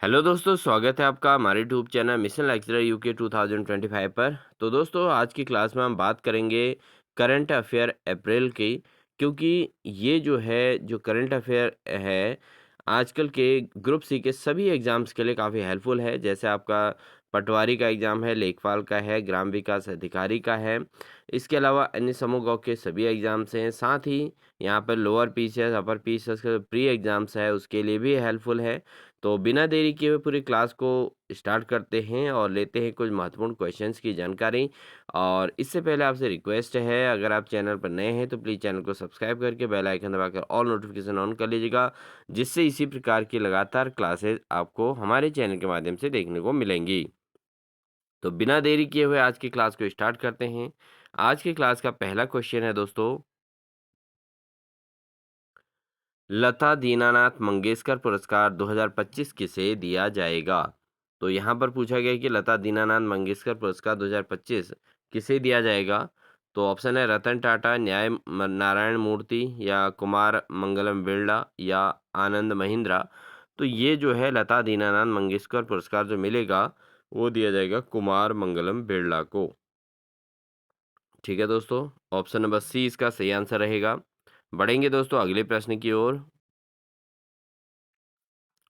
Hello दोस्तों, स्वागत है आपका हमारे YouTube channel mission lecturer UK 2025 पर। तो दोस्तों, आज की क्लास में हम बात करेंगे करंट अफेयर अप्रैल की, क्योंकि ये जो करंट अफेयर है आजकल के ग्रुप सी के सभी एग्ज़ाम्स के लिए काफ़ी हेल्पफुल है। जैसे आपका पटवारी का एग्ज़ाम है, लेखपाल का है, ग्राम विकास अधिकारी का है। इसके अलावा अन्य समूह गौ के सभी एग्ज़ाम्स हैं। साथ ही यहाँ पर लोअर पीसीएस, अपर पीसीएस के प्री एग्ज़ाम्स है, उसके लिए भी हेल्पफुल है। तो बिना देरी किए हुए पूरी क्लास को स्टार्ट करते हैं और लेते हैं कुछ महत्वपूर्ण क्वेश्चंस की जानकारी। और इससे पहले आपसे रिक्वेस्ट है, अगर आप चैनल पर नए हैं तो प्लीज़ चैनल को सब्सक्राइब करके बेल आइकन दबाकर ऑल नोटिफिकेशन ऑन कर लीजिएगा, जिससे इसी प्रकार की लगातार क्लासेस आपको हमारे चैनल के माध्यम से देखने को मिलेंगी। तो बिना देरी किए हुए आज की क्लास को स्टार्ट करते हैं। आज की क्लास का पहला क्वेश्चन है दोस्तों, लता दीनानाथ मंगेशकर पुरस्कार 2025 किसे दिया जाएगा? तो यहाँ पर पूछा गया है कि लता दीनानाथ मंगेशकर पुरस्कार 2025 किसे दिया जाएगा? तो ऑप्शन है रतन टाटा, नारायण मूर्ति या कुमार मंगलम बिरला या आनंद महिंद्रा। तो ये जो है लता दीनानाथ मंगेशकर पुरस्कार जो मिलेगा वो दिया जाएगा कुमार मंगलम बिरला को। ठीक है दोस्तों, ऑप्शन नंबर सी इसका सही आंसर रहेगा। बढ़ेंगे दोस्तों अगले प्रश्न की ओर।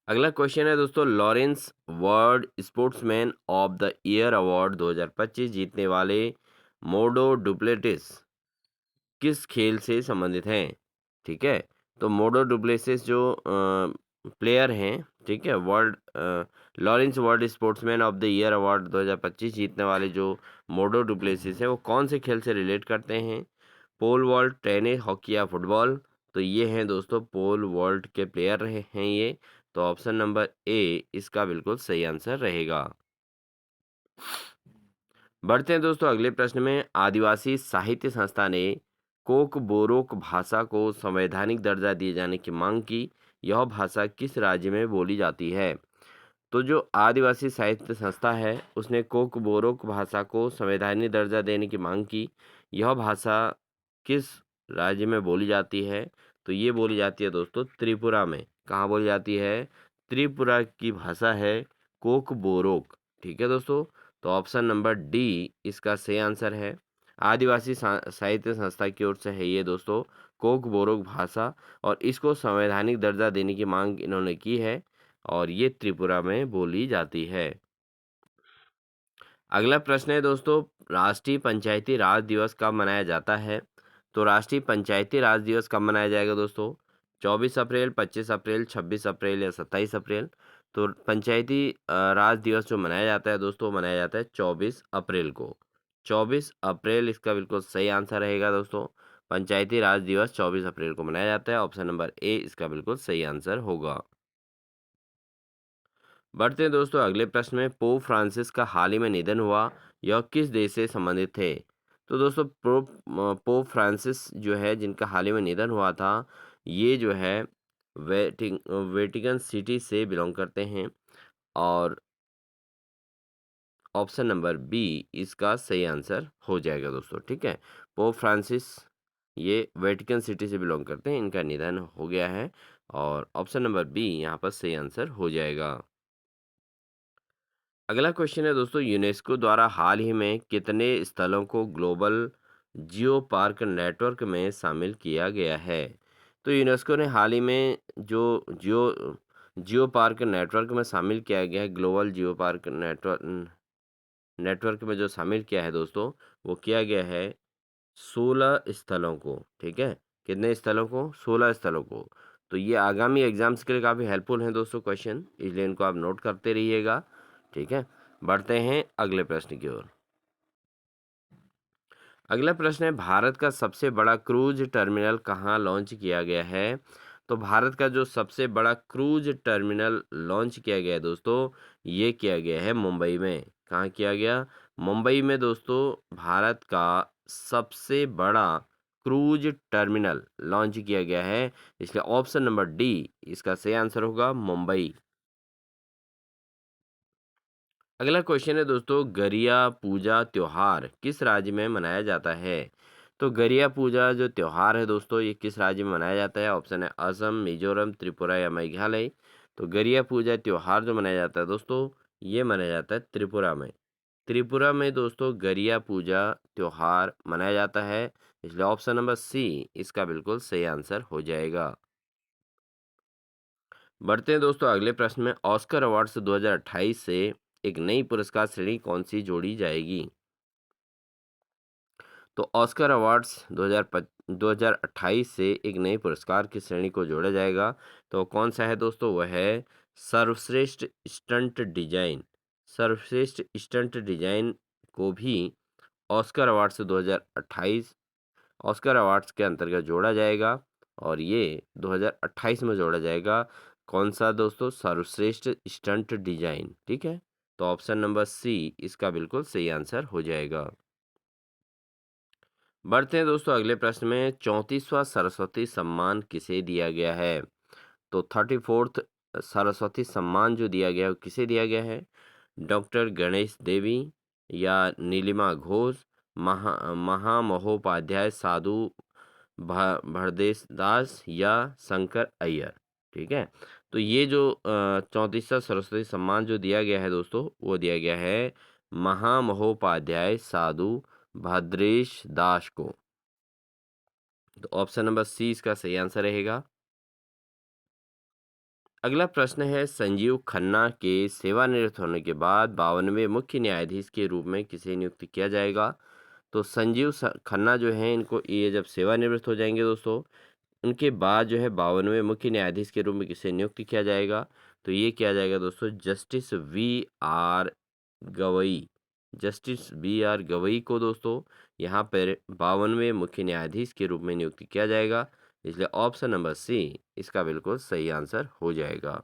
अगला क्वेश्चन है दोस्तों, Lawrence world sportsman of the year award 2025 जीतने वाले मोडो डुप्लेटिस किस खेल से संबंधित हैं? ठीक है, तो मोडो डुप्लेसिस जो प्लेयर हैं, ठीक है, Lawrence world sportsman of the year award 2025 जीतने वाले जो मोडो डुप्लेसिस है वो कौन से खेल से रिलेट करते हैं? पोल वॉल्ट, टेनिस, हॉकी या फुटबॉल? तो ये हैं दोस्तों पोल वॉल्ट के प्लेयर रहे हैं ये। तो ऑप्शन नंबर ए इसका बिल्कुल सही आंसर रहेगा। बढ़ते हैं दोस्तों अगले प्रश्न में। आदिवासी साहित्य संस्था ने कोक बोरोक भाषा को संवैधानिक दर्जा दिए जाने की मांग की। यह भाषा किस राज्य में बोली जाती है? तो जो आदिवासी साहित्य संस्था है उसने कोक बोरोक भाषा को संवैधानिक दर्जा देने की मांग की। यह भाषा किस राज्य में बोली जाती है? तो ये बोली जाती है दोस्तों त्रिपुरा में। कहाँ बोली जाती है? त्रिपुरा की भाषा है कोक बोरोक। ठीक है दोस्तों, तो ऑप्शन नंबर डी इसका सही आंसर है। आदिवासी साहित्य संस्था की ओर से है ये दोस्तों कोक बोरोक भाषा, और इसको संवैधानिक दर्जा देने की मांग इन्होंने की है और ये त्रिपुरा में बोली जाती है। अगला प्रश्न है दोस्तों, राष्ट्रीय पंचायती राज दिवस कब मनाया जाता है? तो राष्ट्रीय पंचायती राज दिवस कब मनाया जाएगा दोस्तों? 24 अप्रैल, 25 अप्रैल, 26 अप्रैल या 27 अप्रैल? तो पंचायती राज दिवस जो मनाया जाता है दोस्तों मनाया जाता है 24 अप्रैल को। 24 अप्रैल इसका बिल्कुल सही आंसर रहेगा दोस्तों। पंचायती राज दिवस 24 अप्रैल को मनाया जाता है। ऑप्शन नंबर ए इसका बिल्कुल सही आंसर होगा। बढ़ते हैं दोस्तों अगले प्रश्न में। पोप फ्रांसिस का हाल ही में निधन हुआ, यह किस देश से संबंधित थे? तो दोस्तों पोप फ्रांसिस जो है जिनका हाल ही में निधन हुआ था, ये जो है वेटिकन सिटी से बिलोंग करते हैं। और ऑप्शन नंबर बी इसका सही आंसर हो जाएगा दोस्तों। ठीक है, पोप फ्रांसिस ये वेटिकन सिटी से बिलोंग करते हैं, इनका निधन हो गया है और ऑप्शन नंबर बी यहाँ पर सही आंसर हो जाएगा। अगला क्वेश्चन है दोस्तों, यूनेस्को द्वारा हाल ही में कितने स्थलों को ग्लोबल जियो पार्क नेटवर्क में शामिल किया गया है? तो यूनेस्को ने हाल ही में जो जियो जियो पार्क नेटवर्क में शामिल किया गया है, ग्लोबल जियो पार्क नेटवर्क में जो शामिल किया है दोस्तों, वो किया गया है 16 स्थलों को। ठीक है, कितने स्थलों को? 16 स्थलों को। तो ये आगामी एग्जाम्स के लिए काफ़ी हेल्पफुल हैं दोस्तों क्वेश्चन, इसलिए इनको आप नोट करते रहिएगा। ठीक है, बढ़ते हैं अगले प्रश्न की ओर। अगला प्रश्न है, भारत का सबसे बड़ा क्रूज टर्मिनल कहाँ लॉन्च किया गया है? तो भारत का जो सबसे बड़ा क्रूज टर्मिनल लॉन्च किया गया है दोस्तों, ये किया गया है मुंबई में। कहाँ किया गया? मुंबई में दोस्तों भारत का सबसे बड़ा क्रूज टर्मिनल लॉन्च किया गया है, इसलिए ऑप्शन नंबर डी इसका सही आंसर होगा मुंबई। अगला क्वेश्चन है दोस्तों, गरिया पूजा त्योहार किस राज्य में मनाया जाता है? तो गरिया पूजा जो त्योहार है दोस्तों, ये किस राज्य में मनाया जाता है? ऑप्शन है असम, मिजोरम, त्रिपुरा या मेघालय। तो गरिया पूजा त्योहार जो मनाया जाता है दोस्तों, ये मनाया जाता है त्रिपुरा में। त्रिपुरा में दोस्तों गरिया पूजा त्योहार मनाया जाता है, इसलिए ऑप्शन नंबर सी इसका बिल्कुल सही आंसर हो जाएगा। बढ़ते हैं दोस्तों अगले प्रश्न में। ऑस्कर अवार्ड्स 2028 से एक नई पुरस्कार श्रेणी कौन सी जोड़ी जाएगी? तो ऑस्कर अवार्ड्स 2028 से एक नई पुरस्कार की श्रेणी को जोड़ा जाएगा। तो कौन सा है दोस्तों? वह है सर्वश्रेष्ठ स्टंट डिजाइन। सर्वश्रेष्ठ स्टंट डिजाइन को भी ऑस्कर अवार्ड्स 2028 ऑस्कर अवार्ड्स के अंतर्गत जोड़ा जाएगा, और ये 2028 में जोड़ा जाएगा। कौन सा दोस्तों? सर्वश्रेष्ठ स्टंट डिजाइन। ठीक है, तो ऑप्शन नंबर सी इसका बिल्कुल सही आंसर हो जाएगा। बढ़ते हैं दोस्तों अगले प्रश्न में। 34वां सरस्वती सम्मान किसे दिया गया है? तो 34th सरस्वती सम्मान जो दिया गया है वो किसे दिया गया है? डॉक्टर गणेश देवी या नीलिमा घोष, महामहोपाध्याय साधु भरदेश दास या शंकर अय्यर। ठीक है, तो ये जो 34वां सरस्वती सम्मान जो दिया गया है दोस्तों, वो दिया गया है महामहोपाध्याय साधु भद्रेश दास को। तो ऑप्शन नंबर सी इसका सही आंसर रहेगा। अगला प्रश्न है, संजीव खन्ना के सेवानिवृत्त होने के बाद 52वें मुख्य न्यायाधीश के रूप में किसे नियुक्त किया जाएगा? तो खन्ना जो है, इनको ये जब सेवानिवृत्त हो जाएंगे दोस्तों, उनके बाद जो है 52वें मुख्य न्यायाधीश के रूप में किसे नियुक्त किया जाएगा? तो ये किया जाएगा दोस्तों justice B R Gavai. Justice B R Gavai को दोस्तों यहाँ पर 52वें मुख्य न्यायाधीश के रूप में नियुक्त किया जाएगा, इसलिए ऑप्शन नंबर सी इसका बिल्कुल सही आंसर हो जाएगा।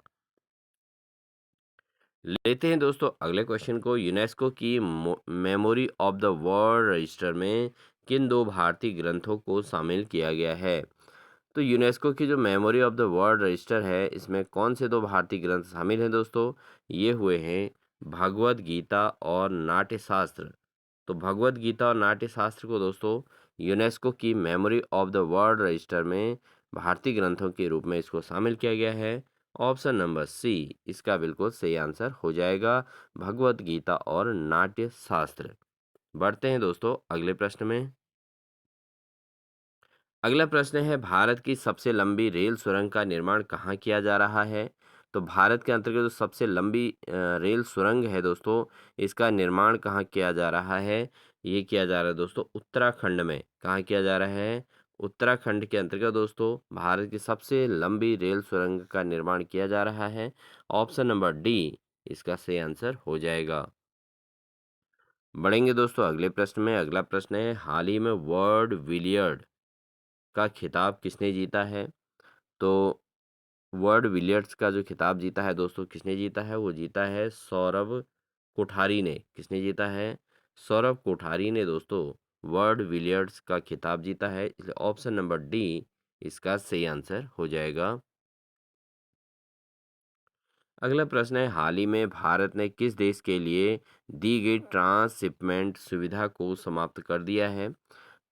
लेते हैं दोस्तों अगले क्वेश्चन को। यूनेस्को की memory of the world register में किन दो भारतीय ग्रंथों को शामिल किया गया है? तो यूनेस्को की जो memory of the world register है, इसमें कौन से दो भारतीय ग्रंथ शामिल हैं दोस्तों? ये हुए हैं भगवद गीता और नाट्य शास्त्र। तो भगवद गीता और नाट्य शास्त्र को दोस्तों यूनेस्को की memory of the world register में भारतीय ग्रंथों के रूप में इसको शामिल किया गया है। ऑप्शन नंबर सी इसका बिल्कुल सही आंसर हो जाएगा, भगवद गीता और नाट्य शास्त्र। बढ़ते हैं दोस्तों अगले प्रश्न में। अगला प्रश्न है, भारत की सबसे लंबी रेल सुरंग का निर्माण कहाँ किया जा रहा है? तो भारत के अंतर्गत जो सबसे लंबी रेल सुरंग है दोस्तों, इसका निर्माण कहाँ किया जा रहा है? ये किया जा रहा है दोस्तों उत्तराखंड में। कहाँ किया जा रहा है? उत्तराखंड के अंतर्गत दोस्तों भारत की सबसे लंबी रेल सुरंग का निर्माण किया जा रहा है। ऑप्शन नंबर डी इसका सही आंसर हो जाएगा। बढ़ेंगे दोस्तों अगले प्रश्न में। अगला प्रश्न है, हाल ही में वर्ल्ड विलियर्ड का खिताब किसने जीता है? तो वर्ल्ड विलियर्ड्स का जो खिताब जीता है दोस्तों, किसने जीता है? वो जीता है सौरभ कोठारी ने। किसने जीता है? सौरभ कोठारी ने दोस्तों वर्ल्ड विलियर्ड्स का खिताब जीता है, इसलिए ऑप्शन नंबर डी इसका सही आंसर हो जाएगा। अगला प्रश्न है, हाल ही में भारत ने किस देश के लिए दी गई ट्रांसशिपमेंट सुविधा को समाप्त कर दिया है?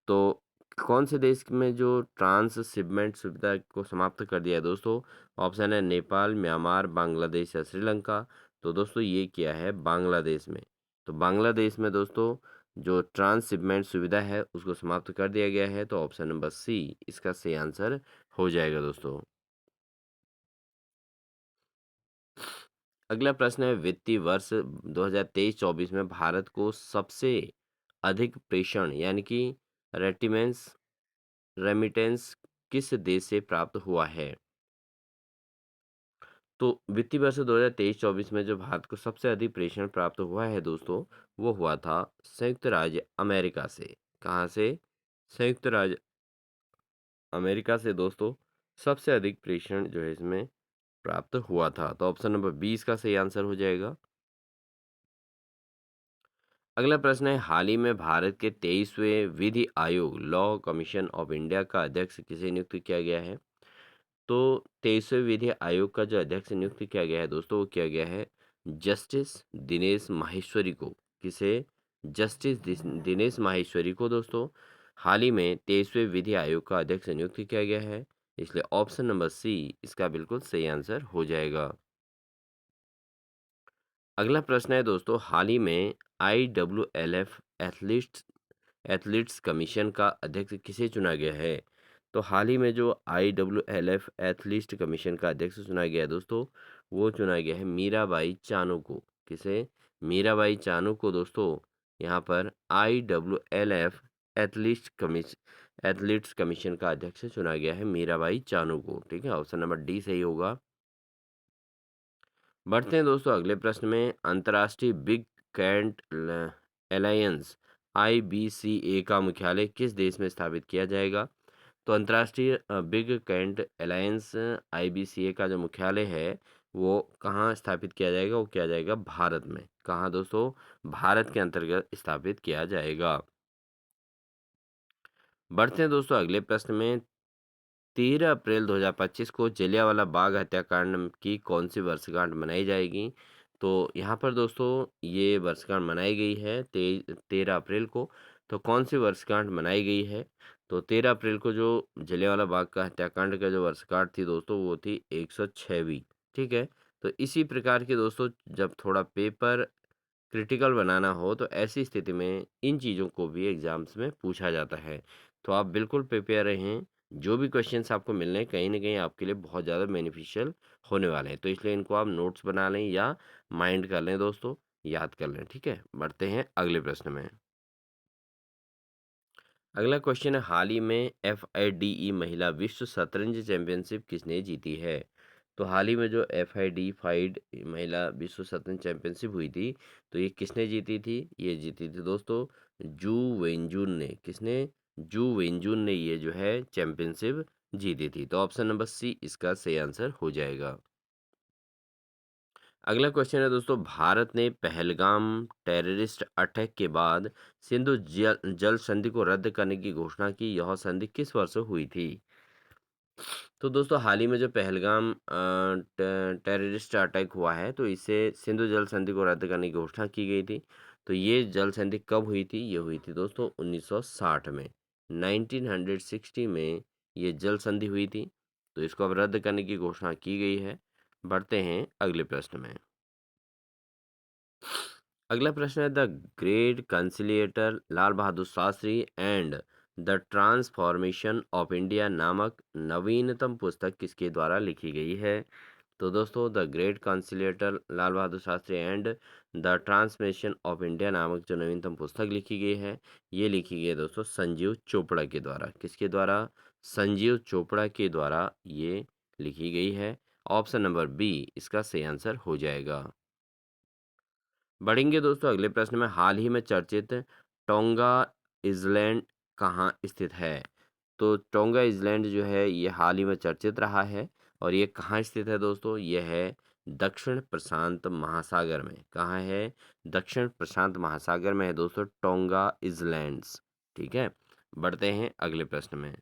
तो कौन से देश में जो ट्रांसशिपमेंट सुविधा को समाप्त कर दिया है दोस्तों? ऑप्शन है नेपाल, म्यांमार, बांग्लादेश या श्रीलंका। तो दोस्तों ये किया है बांग्लादेश में। तो बांग्लादेश में दोस्तों जो ट्रांसशिपमेंट सुविधा है उसको समाप्त कर दिया गया है, तो ऑप्शन नंबर सी इसका सही आंसर हो जाएगा दोस्तों। अगला प्रश्न है, वित्तीय वर्ष 2023-24 में भारत को सबसे अधिक प्रेषण यानी कि रेटिमेंस रेमिटेंस किस देश से प्राप्त हुआ है? तो वित्तीय वर्ष 2023-24 में जो भारत को सबसे अधिक प्रेषण प्राप्त हुआ है दोस्तों, वो हुआ था संयुक्त राज्य अमेरिका से। कहाँ से? संयुक्त राज्य अमेरिका से दोस्तों सबसे अधिक प्रेषण जो है इसमें प्राप्त हुआ था, तो ऑप्शन नंबर 20 का सही आंसर हो जाएगा। अगला प्रश्न है, हाल ही में भारत के 23वें विधि आयोग लॉ कमीशन ऑफ इंडिया का अध्यक्ष किसे नियुक्त किया गया है? तो 23वें विधि आयोग का जो अध्यक्ष नियुक्त किया गया है दोस्तों, वो किया गया है जस्टिस दिनेश माहेश्वरी को। किसे? जस्टिस दिनेश माहेश्वरी को दोस्तों हाल ही में 23वें विधि आयोग का अध्यक्ष नियुक्त किया गया है? इसलिए ऑप्शन नंबर सी इसका बिल्कुल सही आंसर हो जाएगा। अगला प्रश्न है दोस्तों, हाल ही में IWLF एथलीट्स एथलीट्स कमीशन का अध्यक्ष किसे चुना गया है? तो हाल ही में जो IWLF एथलीट्स कमीशन का अध्यक्ष चुना गया है दोस्तों, वो चुना गया है मीराबाई चानू को। किसे? मीराबाई चानू को दोस्तों यहाँ पर IWLF एथलीट्स कमीशन का अध्यक्ष चुना गया है मीराबाई चानू को। ठीक है, ऑप्शन नंबर डी सही होगा। बढ़ते हैं दोस्तों अगले प्रश्न में। अंतर्राष्ट्रीय बिग कैट अलायंस IBCA का मुख्यालय किस देश में स्थापित किया जाएगा? तो अंतर्राष्ट्रीय बिग कैट अलायंस IBCA का जो मुख्यालय है वो कहाँ स्थापित किया जाएगा? वो किया जाएगा भारत में। कहाँ दोस्तों? भारत के अंतर्गत स्थापित किया जाएगा। बढ़ते हैं दोस्तों अगले प्रश्न में। 13 अप्रैल 2025 को जलियांवाला बाग हत्याकांड की कौन सी वर्षगांठ मनाई जाएगी? तो यहाँ पर दोस्तों ये वर्षगांठ मनाई गई है 13 अप्रैल को। तो कौन सी वर्षगांठ मनाई गई है? तो 13 अप्रैल को जो जलियांवाला बाग का हत्याकांड का जो वर्षगांठ थी दोस्तों वो थी 106वीं। ठीक है, तो इसी प्रकार के दोस्तों जब थोड़ा पेपर क्रिटिकल बनाना हो तो ऐसी स्थिति में इन चीज़ों को भी एग्जाम्स में पूछा जाता है। तो आप बिल्कुल प्रिपेयर रहें। जो भी क्वेश्चंस आपको मिल रहे हैं कहीं न कहीं आपके लिए बहुत ज़्यादा बेनिफिशियल होने वाले हैं। तो इसलिए इनको आप नोट्स बना लें या माइंड कर लें दोस्तों, याद कर लें। ठीक है? बढ़ते हैं अगले प्रश्न में। अगला क्वेश्चन है, हाल ही में FIDE महिला विश्व शतरंज चैंपियनशिप किसने जीती है? तो हाल ही में जो FIDE महिला विश्व शतरंज चैंपियनशिप हुई थी, तो ये किसने जीती थी? ये जीती थी दोस्तों जू वेनजून ने। किसने? जू वेनजून ने ये जो है चैंपियनशिप जीती थी। तो ऑप्शन नंबर सी इसका सही आंसर हो जाएगा। अगला क्वेश्चन है दोस्तों, भारत ने पहलगाम टेररिस्ट अटैक के बाद सिंधु जल संधि को रद्द करने की घोषणा की। यह संधि किस वर्ष हुई थी? तो दोस्तों हाल ही में जो पहलगाम टेररिस्ट अटैक हुआ है तो इससे सिंधु जल संधि को रद्द करने की घोषणा की गई थी। तो ये जल संधि कब हुई थी? ये हुई थी दोस्तों 1960 में। 1960 में ये जल संधि हुई थी। तो इसको अब रद्द करने की घोषणा की गई है। बढ़ते हैं अगले प्रश्न में। अगला प्रश्न है, the great conciliator Lal Bahadur Shastri and the transformation of India नामक नवीनतम पुस्तक किसके द्वारा लिखी गई है? तो दोस्तों the great conciliator Lal Bahadur Shastri and the transformation of India नामक जो नवीनतम पुस्तक लिखी गई है, ये लिखी गई है दोस्तों संजीव चोपड़ा के द्वारा। किसके द्वारा? संजीव चोपड़ा के द्वारा ये लिखी गई है। ऑप्शन नंबर बी इसका सही आंसर हो जाएगा। बढ़ेंगे दोस्तों अगले प्रश्न में। हाल ही में चर्चित टोंगा इज़लैंड कहाँ स्थित है? तो टोंगा इज़लैंड जो है ये हाल ही में चर्चित रहा है। और ये कहाँ स्थित है दोस्तों? ये है दक्षिण प्रशांत महासागर में। कहाँ है? दक्षिण प्रशांत महासागर में है दोस्तों टोंगा इज़लैंड्स। ठीक है, बढ़ते हैं अगले प्रश्न में।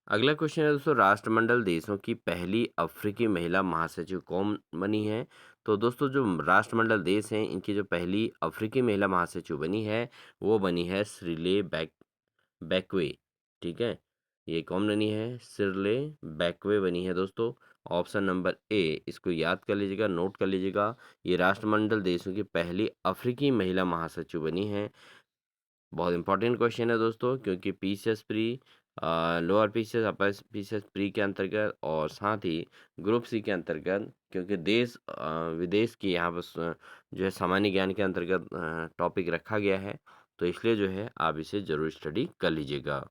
अगला क्वेश्चन है दोस्तों, राष्ट्रमंडल देशों की पहली अफ्रीकी महिला महासचिव कौन बनी है? तो दोस्तों जो राष्ट्रमंडल देश हैं इनकी जो पहली अफ्रीकी महिला महासचिव बनी है वो बनी है सिरले बैकवे। ठीक है, ये कौन बनी है? सिरले बैकवे बनी है दोस्तों। ऑप्शन नंबर ए इसको याद कर लीजिएगा, नोट कर लीजिएगा। ये राष्ट्रमंडल देशों की पहली अफ्रीकी महिला महासचिव बनी है। बहुत इंपॉर्टेंट क्वेश्चन है दोस्तों क्योंकि PCS pre, lower PCS, upper PCS pre के अंतर्गत और साथ ही ग्रुप सी के अंतर्गत, क्योंकि देश विदेश की यहाँ पर जो है सामान्य ज्ञान के अंतर्गत टॉपिक रखा गया है। तो इसलिए जो है आप इसे जरूर स्टडी कर लीजिएगा।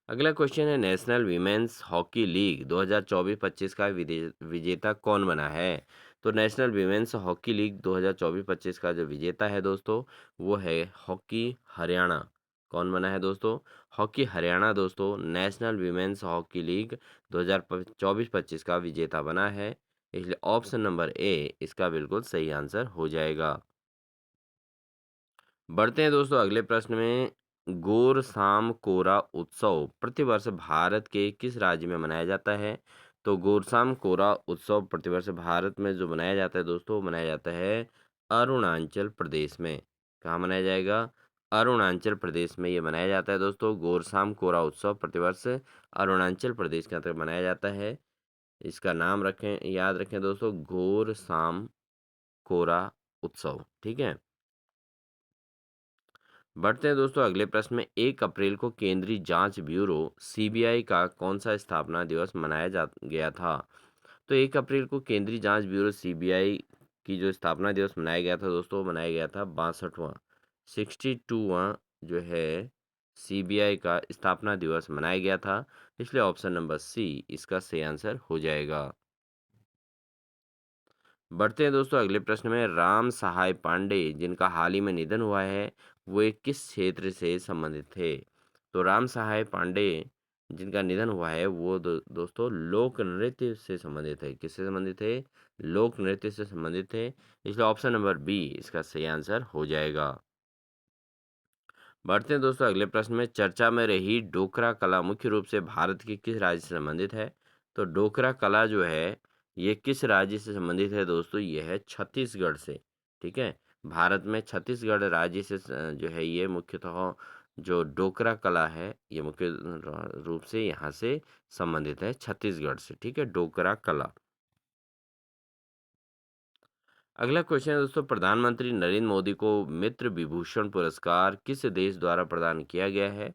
अगला क्वेश्चन है, नेशनल वीमेंस हॉकी लीग 2024-25 का विजेता कौन बना है? तो नेशनल वीमेंस हॉकी लीग 2024-25 का जो विजेता है दोस्तों वो है हॉकी हरियाणा। कौन बना है दोस्तों? हॉकी हरियाणा दोस्तों नेशनल वीमेंस हॉकी लीग 2024-25 का विजेता बना है। इसलिए ऑप्शन नंबर ए इसका बिल्कुल सही आंसर हो जाएगा। बढ़ते हैं दोस्तों अगले प्रश्न में। गोरसाम कोरा उत्सव प्रतिवर्ष भारत के किस राज्य में मनाया जाता है? तो गोरसाम कोरा उत्सव प्रतिवर्ष भारत में जो मनाया जाता है दोस्तों वो मनाया जाता है अरुणाचल प्रदेश में। कहाँ मनाया जाएगा? अरुणाचल प्रदेश में ये मनाया जाता है दोस्तों। गोरसाम कोरा उत्सव प्रतिवर्ष अरुणाचल प्रदेश के अंतर्गत मनाया जाता है। इसका नाम रखें, याद रखें दोस्तों, गोरसाम कोरा उत्सव, ठीक है। बढ़ते हैं दोस्तों अगले प्रश्न में। 1 अप्रैल को केंद्रीय जांच ब्यूरो सीबीआई का कौन सा स्थापना दिवस मनाया जा गया था? तो 1 अप्रैल को केंद्रीय जांच ब्यूरो सीबीआई की जो स्थापना दिवस मनाया गया था दोस्तों, वो मनाया गया था 62वां 62वां जो है सीबीआई का स्थापना दिवस मनाया गया था। इसलिए ऑप्शन नंबर सी इसका सही आंसर हो जाएगा। बढ़ते हैं दोस्तों अगले प्रश्न में। राम सहाय पांडे जिनका हाल ही में निधन हुआ है, वो एक किस क्षेत्र से संबंधित थे? तो राम सहाय पांडे जिनका निधन हुआ है वो दोस्तों लोक नृत्य से संबंधित है। किससे संबंधित है? लोक नृत्य से संबंधित है। इसलिए ऑप्शन नंबर बी इसका सही आंसर हो जाएगा। बढ़ते हैं दोस्तों अगले प्रश्न में। चर्चा में रही डोकरा कला मुख्य रूप से भारत के किस राज्य से संबंधित है? तो डोकरा कला जो है ये किस राज्य से संबंधित है दोस्तों? ये है छत्तीसगढ़ से, ठीक है। भारत में छत्तीसगढ़ राज्य से जो है ये मुख्यतः जो डोकरा कला है ये मुख्य रूप से यहाँ से संबंधित है, छत्तीसगढ़ से, ठीक है, डोकरा कला। अगला क्वेश्चन है दोस्तों। प्रधानमंत्री नरेंद्र मोदी को मित्र विभूषण पुरस्कार किस देश द्वारा प्रदान किया गया है?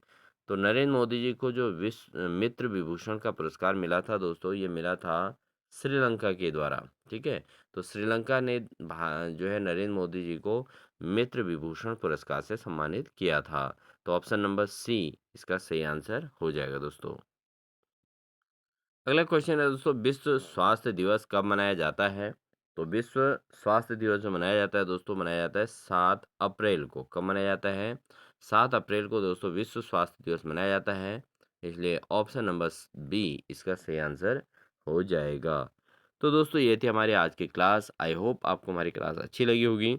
तो नरेंद्र मोदी जी को जो विश्व मित्र विभूषण का पुरस्कार मिला था दोस्तों, ये मिला था श्रीलंका के द्वारा, ठीक है। तो श्रीलंका ने जो है नरेंद्र मोदी जी को मित्र विभूषण पुरस्कार से सम्मानित किया था। तो ऑप्शन नंबर सी इसका सही आंसर हो जाएगा दोस्तों। अगला क्वेश्चन है दोस्तों। विश्व स्वास्थ्य दिवस कब मनाया जाता है? तो विश्व स्वास्थ्य दिवस जो मनाया जाता है दोस्तों, मनाया जाता है 7 अप्रैल को। कब मनाया जाता है? 7 अप्रैल को दोस्तों विश्व स्वास्थ्य दिवस मनाया जाता है। इसलिए ऑप्शन नंबर बी इसका सही आंसर हो जाएगा। तो दोस्तों ये थी हमारी आज की क्लास। आई होप आपको हमारी क्लास अच्छी लगी होगी।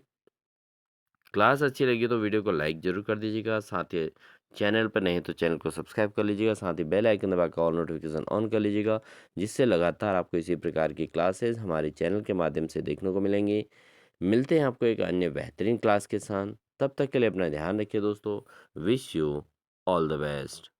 क्लास अच्छी लगी तो वीडियो को लाइक ज़रूर कर दीजिएगा। साथ ही चैनल पर नहीं तो चैनल को सब्सक्राइब कर लीजिएगा। साथ ही बेल आइकन दबाकर ऑल नोटिफिकेशन ऑन कर लीजिएगा, जिससे लगातार आपको इसी प्रकार की क्लासेस हमारे चैनल के माध्यम से देखने को मिलेंगी। मिलते हैं आपको एक अन्य बेहतरीन क्लास के साथ। तब तक के लिए अपना ध्यान रखिए दोस्तों। Wish you all the best.